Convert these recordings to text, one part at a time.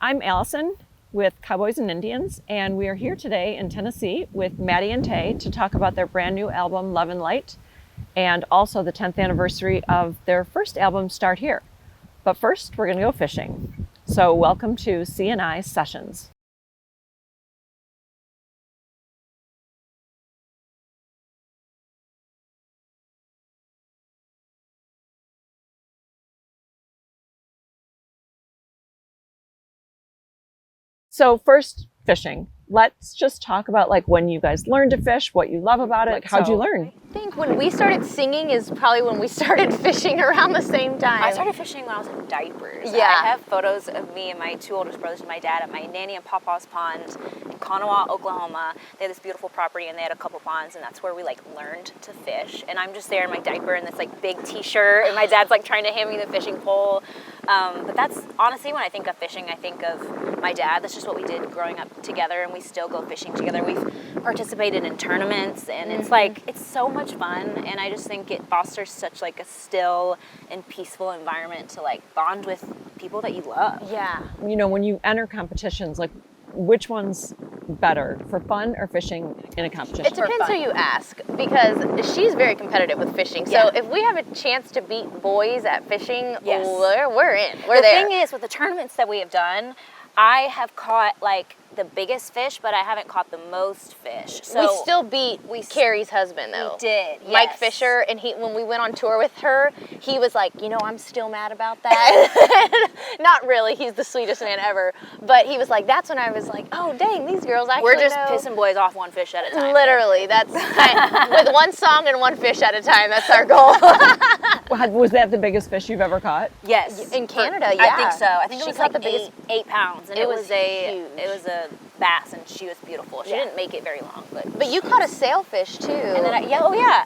I'm Allison with Cowboys and Indians, and we are here today in Tennessee with Maddie and Tae to talk about their brand new album, Love and Light, and also the 10th anniversary of their first album, Start Here. But first, we're going to go fishing. So welcome to C&I Sessions. So first, fishing. Let's just talk about like when you guys learned to fish, what you love about it. Like, how'd you learn? I think when we started singing is probably when we started fishing around the same time. I started fishing when I was in diapers. Yeah. I have photos of me and my two oldest brothers and my dad at my nanny and papa's pond in Kanawha, Oklahoma. They had this beautiful property and they had a couple ponds, and that's where we like learned to fish. And I'm just there in my diaper in this like big t-shirt, and my dad's like trying to hand me the fishing pole. But that's honestly, when I think of fishing, I think of my dad. That's just what we did growing up together, and we still go fishing together. We've participated in tournaments, and it's like, it's so much fun, and I just think it fosters such like a still and peaceful environment to like bond with people that you love. Yeah. You know, when you enter competitions, like which one's better, for fun or fishing in a competition? It depends who you ask, because she's very competitive with fishing. So if we have a chance to beat boys at fishing, we're in. We're there. The thing is, with the tournaments that we have done, I have caught like the biggest fish, but I haven't caught the most fish. So we still beat Carrie's husband, though. We did, Mike yes. Fisher, and when we went on tour with her, he was like, you know, I'm still mad about that. Not really, he's the sweetest man ever. But he was like, that's when I was like, oh, dang, these girls actually We're just know. pissing boys off one fish at a time. Literally, that's with one song and one fish at a time. That's our goal. Was that the biggest fish you've ever caught? Yes, in Canada. I think so. I think She it was caught like the biggest. 8 pounds, and It it was was a huge. bass, and she was beautiful. She didn't make it very long, but you caught a sailfish too. and then yeah,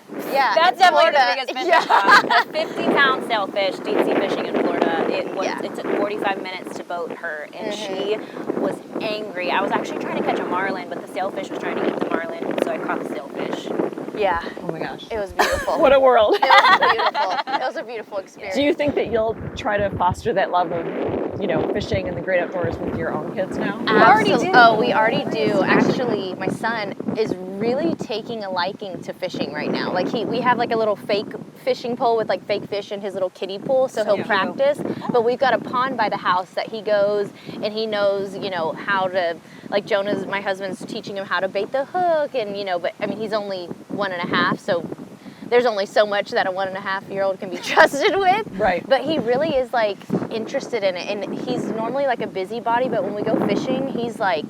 that's in definitely Florida. the biggest fish I've caught. A 50-pound sailfish, deep sea fishing in Florida. It took 45 minutes to boat her, and she was angry. I was actually trying to catch a marlin, but the sailfish was trying to eat the marlin, so I caught the sailfish. Yeah. Oh my gosh. It was beautiful. What a world. It was beautiful. It was a beautiful experience. Do you think that you'll try to foster that love of, you know, fishing and the great outdoors with your own kids now? We already do. Oh, we already do. Actually, my son is really taking a liking to fishing right now. Like we have like a little fake fishing pole with like fake fish in his little kiddie pool, so he'll practice. But we've got a pond by the house that he goes, and he knows, you know, how to, like my husband's teaching him how to bait the hook, and, you know, but I mean, he's only 1.5, so there's only so much that a 1.5-year-old can be trusted with. Right. But he really is like interested in it, and he's normally like a busybody, but when we go fishing, he's like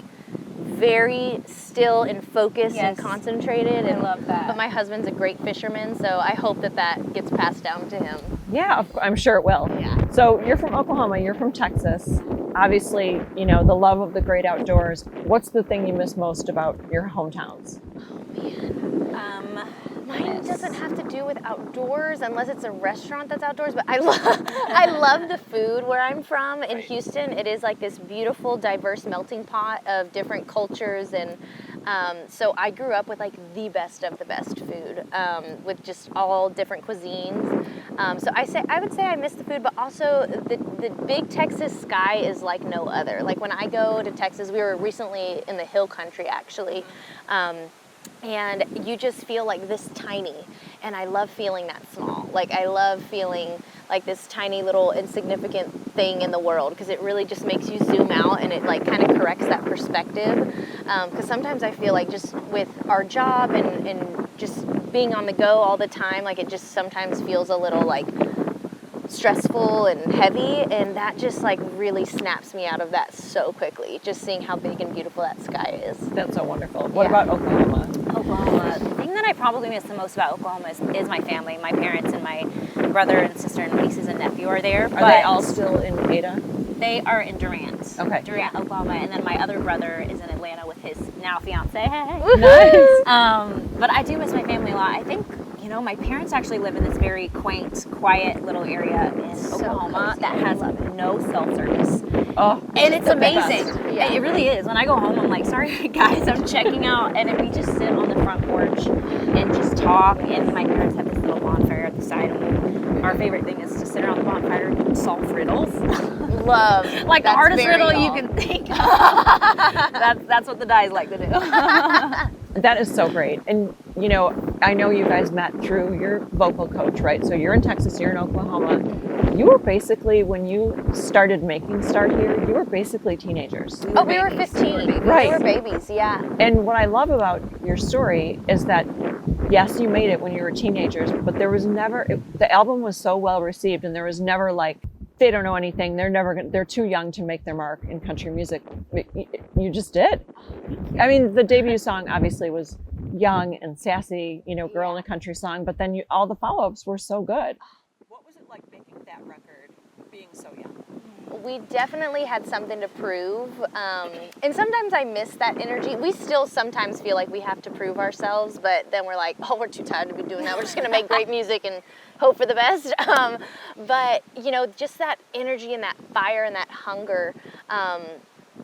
very still and focused and concentrated. And I love that. But my husband's a great fisherman, so I hope that gets passed down to him. Yeah, I'm sure it will. Yeah. So you're from Oklahoma, you're from Texas. Obviously, you know, the love of the great outdoors. What's the thing you miss most about your hometowns? Mine doesn't have to do with outdoors unless it's a restaurant that's outdoors, but I love the food where I'm from in Houston. It is like this beautiful, diverse melting pot of different cultures, and so I grew up with like the best of the best food, with just all different cuisines. So I would say I miss the food, but also the big Texas sky is like no other. Like when I go to Texas, we were recently in the hill country actually, and you just feel like this tiny, and I love feeling that small. Like I love feeling like this tiny little insignificant thing in the world, because it really just makes you zoom out, and it like kind of corrects that perspective. Because sometimes I feel like just with our job and just being on the go all the time, like it just sometimes feels a little like stressful and heavy, and that just like really snaps me out of that so quickly, just seeing how big and beautiful that sky is. That's so wonderful. What about Oklahoma? Oklahoma. The thing that I probably miss the most about Oklahoma is my family. My parents and my brother and sister and nieces and nephew are there. Are they all still in Ada? They are in Durant. Okay. Durant, Oklahoma. And then my other brother is in Atlanta with his now fiance. Nice. But I do miss my family a lot. I think, you know, my parents actually live in this very quaint, quiet little area in Oklahoma that has no cell service. Oh, and it's amazing. Yeah. It really is. When I go home, I'm like, sorry guys, I'm checking out. And then we just sit on the front porch and just talk. And my parents have this little bonfire at the side, and our favorite thing is to sit around the bonfire and solve riddles. Love. Like the That's hardest very riddle you y'all. can think of. That's what the Dies like to do. That is so great. And, you know, I know you guys met through your vocal coach, right? So you're in Texas, you're in Oklahoma. You were basically, when you started making Start Here, you were basically teenagers. Oh, we were 15. Right. We were babies, yeah. And what I love about your story is that, yes, you made it when you were teenagers, but there was never, the album was so well received, and there was never like, they don't know anything. They're too young to make their mark in country music. You just did. I mean, the debut song obviously was young and sassy, you know, girl in a country song, but then all the follow-ups were so good. What was it like making that record, being so young? We definitely had something to prove, and sometimes I miss that energy. We still sometimes feel like we have to prove ourselves, but then we're like, oh, we're too tired to be doing that. We're just going to make great music and hope for the best. But, you know, just that energy and that fire and that hunger,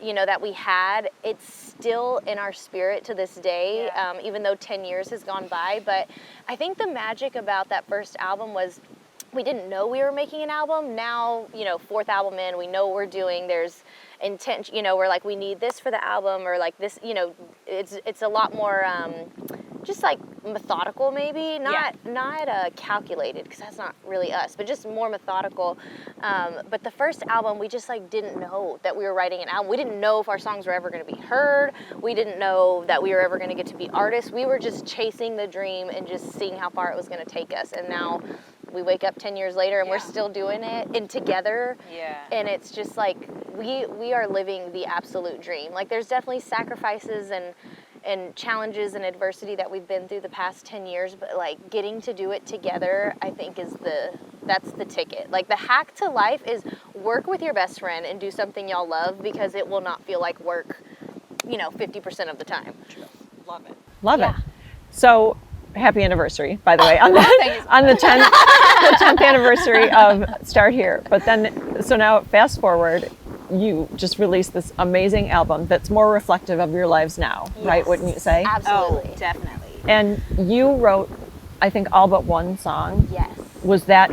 you know, that we had, it's still in our spirit to this day, even though 10 years has gone by. But I think the magic about that first album was we didn't know we were making an album. Now, you know, fourth album in, we know what we're doing. There's intent, you know, we're like, we need this for the album, or like this, you know, it's a lot more just like methodical, maybe not calculated, because that's not really us, but just more methodical. But the first album, we just like didn't know that we were writing an album. We didn't know if our songs were ever going to be heard. We didn't know that we were ever going to get to be artists. We were just chasing the dream and just seeing how far it was going to take us. And now we wake up 10 years later and we're still doing it, and together. And it's just like we are living the absolute dream. Like, there's definitely sacrifices and challenges and adversity that we've been through the past 10 years, but like getting to do it together, I think that's the ticket. Like, the hack to life is work with your best friend and do something y'all love, because it will not feel like work, you know, 50% of the time. Love it. Love it. So, happy anniversary, by the way, on the 10th anniversary of Start Here. But then, so now fast forward, you just released this amazing album that's more reflective of your lives now, right? Wouldn't you say? Absolutely. Oh, definitely. And you wrote, I think, all but one song. Yes. Was that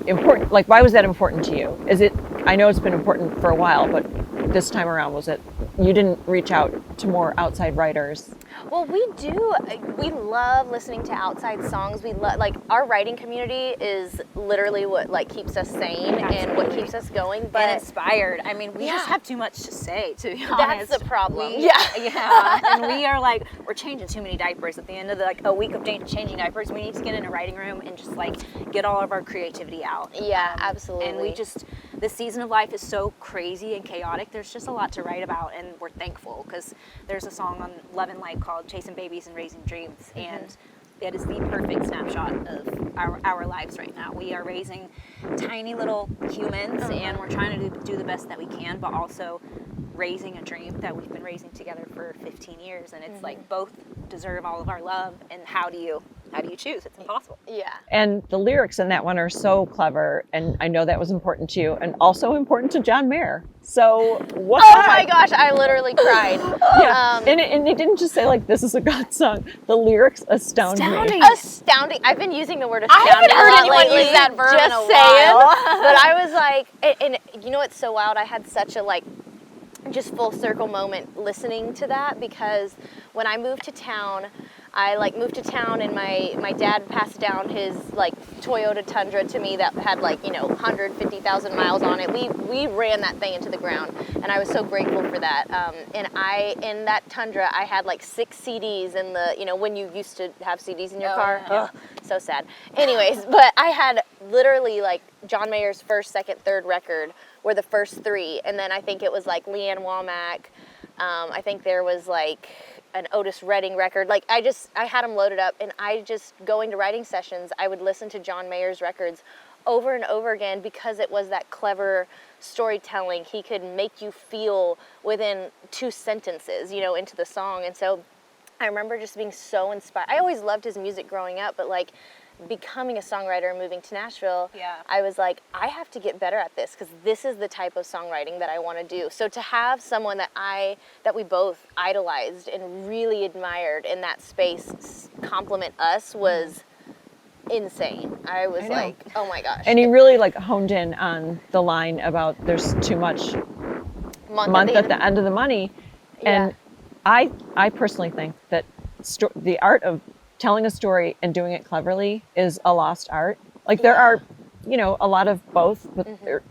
important? Like, why was that important to you? Is it, I know it's been important for a while, but this time around, was it, you didn't reach out to more outside writers? Well, we do. We love listening to outside songs. We love, like, our writing community is literally what like keeps us sane and what keeps us going. But and inspired. I mean, we just have too much to say, to be honest. That's the problem. And we are like, we're changing too many diapers. At the end of like a week of changing diapers, we need to get in a writing room and just like get all of our creativity out. Yeah, absolutely. And we just, this season of life is so crazy and chaotic. There's just a lot to write about, and we're thankful, because there's a song on Love and Light called Chasing Babies and Raising Dreams, and that is the perfect snapshot of our lives right now. We are raising tiny little humans, and we're trying to do the best that we can, but also raising a dream that we've been raising together for 15 years, and it's like both deserve all of our love, and how do you choose? It's impossible. Yeah. And the lyrics in that one are so clever, and I know that was important to you, and also important to John Mayer. So what? Oh my gosh, I literally cried. And they didn't just say like, this is a God song. The lyrics astound me. Astounding. I've been using the word astounding. I haven't heard anyone lately, use that verb just in a saying. while. But I was like, and you know what's so wild? I had such a like just full circle moment listening to that, because when I moved to town, and my dad passed down his like Toyota Tundra to me that had like, you know, 150,000 miles on it. We ran that thing into the ground, and I was so grateful for that. And in that Tundra, I had like 6 CDs in the, you know, when you used to have CDs in your car. Yeah. Ugh, so sad. Anyways, but I had literally like John Mayer's first, second, third record were the first 3, and then I think it was like Leanne Womack. I think there was like an Otis Redding record. Like I had them loaded up, and I just, going to writing sessions, I would listen to John Mayer's records over and over again, because it was that clever storytelling. He could make you feel within 2 sentences, you know, into the song. And so I remember just being so inspired. I always loved his music growing up, but like becoming a songwriter and moving to Nashville, I was like, I have to get better at this, because this is the type of songwriting that I want to do. So to have someone that we both idolized and really admired in that space compliment us was insane. I was know. like, oh my gosh. And he really like honed in on the line about there's too much month at the end of the money. And I personally think that the art of telling a story and doing it cleverly is a lost art. Like there are, you know, a lot of both, but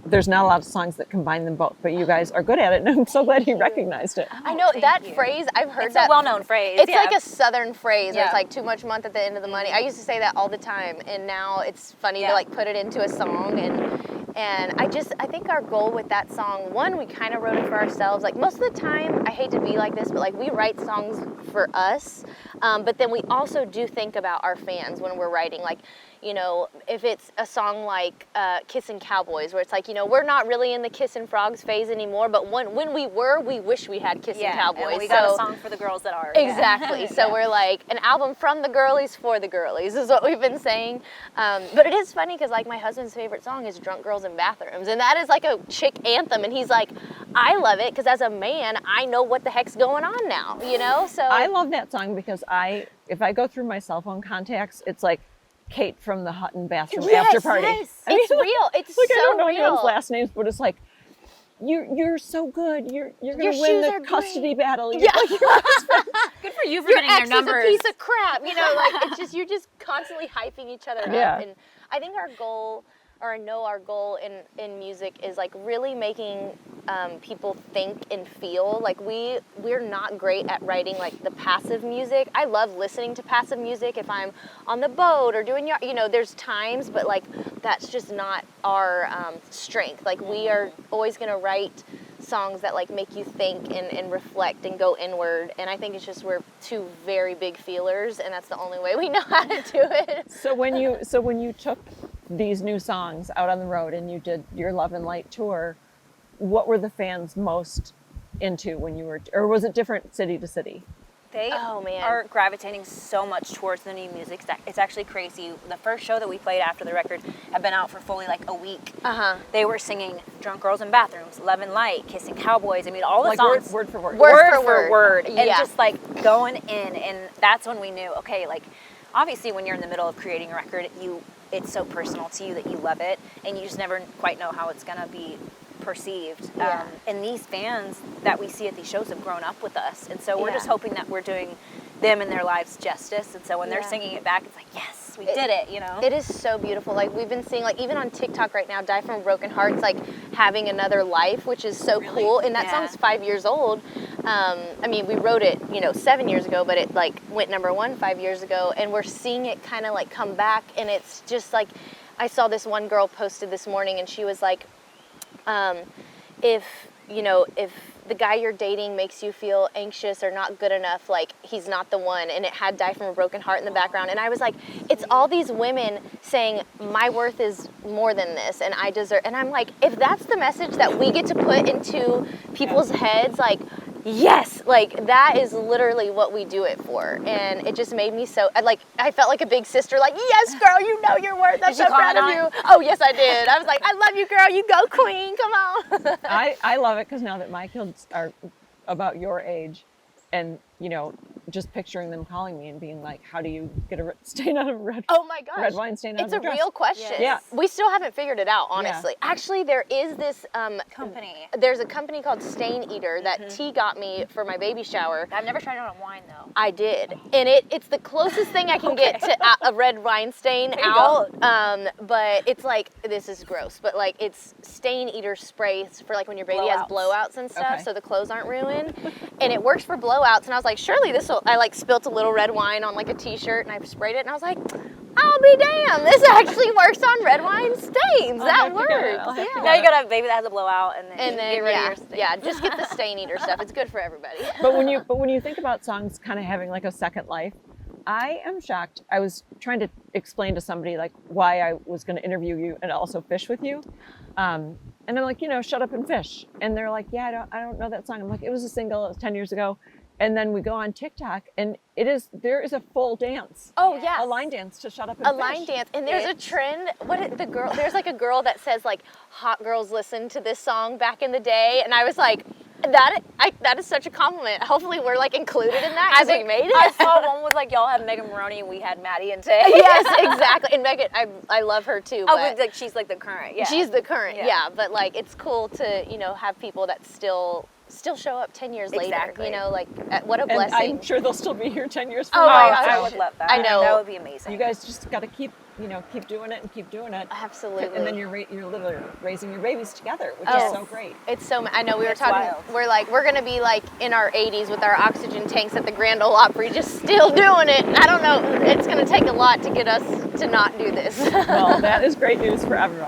there's not a lot of songs that combine them both. But you guys are good at it, and I'm so glad he recognized it. I know that phrase. I've heard It's that. a well-known phrase. It's like a Southern phrase. Where Yeah. it's like too much month at the end of the money. I used to say that all the time, and now it's funny to like put it into a song. And I think our goal with that song, one, we kind of wrote it for ourselves. Like most of the time, I hate to be like this, but like we write songs for us. But then we also do think about our fans when we're writing. Like, you know, if it's a song like Kissin' Cowboys, where it's like, you know, we're not really in the Kissin' Frogs phase anymore, but when we were, we wish we had Kissin' Cowboys. And we got a song for the girls that are. Exactly. So we're like, an album from the girlies for the girlies is what we've been saying. But it is funny because like my husband's favorite song is Drunk Girls in Bathrooms. And that is like a chick anthem. And he's like, I love it because as a man, I know what the heck's going on now, you know? So I love that song because if I go through my cell phone contacts, it's like Kate from the Hutton bathroom after party. Yes. I mean, It's real. It's like, so I don't know real. anyone's last names, but it's like, you're so good. You're Your gonna shoes win are the custody great. battle. Yeah. Good for you for Your getting their ex numbers. is a piece of crap. You know, like it's just, you're just constantly hyping each other Yeah. up. And I think our goal, or I know our goal in music is like really making people think and feel. Like we're not great at writing like the passive music. I love listening to passive music if I'm on the boat or doing you know, there's times, but like that's just not our strength. Like we are always gonna write songs that like make you think and reflect and go inward. And I think it's just we're two very big feelers, and that's the only way we know how to do it. So when you took these new songs out on the road and you did your Love and Light tour, what were the fans most into when you were, or was it different city to city? They Oh, man. are gravitating so much towards the new music. It's actually crazy. The first show that we played after the record had been out for fully like a week. They were singing Drunk Girls in Bathrooms, Love and Light, Kissin' Cowboys. I mean, all the Like songs. word for word. Word for for word. And Yeah. just like going in. And that's when we knew, okay, like obviously when you're in the middle of creating a record, it's so personal to you that you love it. And you just never quite know how it's going to be perceived. Yeah. And these fans that we see at these shows have grown up with us. And so we're Yeah. just hoping that we're doing them and their lives justice. And so when they're Yeah. singing it back, it's like, yes, we did it, you know? It is so beautiful. Like we've been seeing, like even on TikTok right now, Die From a Broken Heart's like having another life, which is so cool. And that Yeah. song's 5 years old. I mean, we wrote it, you know, 7 years ago, but it like went #1 5 years ago, and we're seeing it kind of like come back. And it's just like, I saw this one girl posted this morning, and she was like, if the guy you're dating makes you feel anxious or not good enough, like he's not the one. And it had Die From a Broken Heart in the background. And I was like, it's all these women saying my worth is more than this and I deserve. And I'm like, if that's the message that we get to put into people's heads, like, yes, like that is literally what we do it for. And it just made me so, I felt like a big sister, like, yes, girl, you know your worth. I'm Did you so proud of comment you. Oh, yes, I did. I was like, I love you, girl. You go, queen. Come on. I love it because now that my kids are about your age, and you know, just picturing them calling me and being like, "How do you get a stain out of a red? Oh my gosh. Red wine stain out It's of a a dress?" real question. Yeah. We still haven't figured it out, honestly. Actually, there is this Company. There's a company called Stain Eater that T got me for my baby shower. I've never tried it on wine, though. I did, and it's the closest thing I can get to a red wine stain you out. But it's like, this is gross, but like it's Stain Eater spray for like when your baby has blowouts and stuff, Okay. so the clothes aren't ruined. And it works for blowouts. And I was like, surely this will. I like spilt a little red wine on like a T-shirt, and I sprayed it, and I was like, I'll be damned, this actually works on red wine stains. That have to get it. works. I'll have to Yeah. Now you gotta have a baby that has a blowout, and then, And then get rid of your stain. just get the Stain Eater stuff. It's good for everybody. But when you think about songs kind of having like a second life, I am shocked. I was trying to explain to somebody like why I was going to interview you and also fish with you, and I'm like, shut up and fish, and they're like, yeah, I don't know that song. I'm like, it was a single. It was 10 years ago. And then we go on TikTok, and there is a full dance. Oh yeah, A line dance to Shut Up and a Fish. line dance. And there's a trend. There's like a girl that says like hot girls listen to this song back in the day, and I was like, That is such a compliment. Hopefully we're like included in that I because we think made it. I saw one was like y'all had Megan Maroney and we had Maddie and Tae. Yes, exactly. And Megan, I love her too. Oh, but but like she's like the current. Yeah. she's the current. Yeah. Yeah. But like it's cool to have people that still show up 10 years Exactly. later. Like what a And blessing. I'm sure they'll still be here 10 years from Oh now. my Oh, gosh. I would love that. I know. That would be amazing. You guys just got to keep doing it and keep doing it. Absolutely. And then you're literally raising your babies together, which Oh. is so great. It's so. I know we were It's talking. wild. We're gonna be like in our 80s with our oxygen tanks at the Grand Ole Opry, just still doing it. I don't know. It's gonna take a lot to get us to not do this. Well, that is great news for everyone.